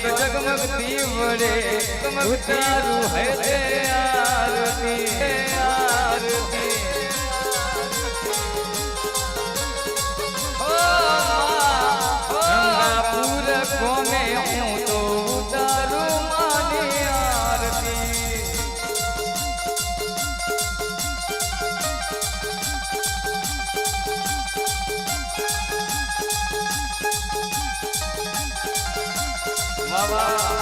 जगमग जगमगती बड़े उतारू है ते आरती आरती गंगापुर कोने हूँ तो उतारू मानी आरती बाबा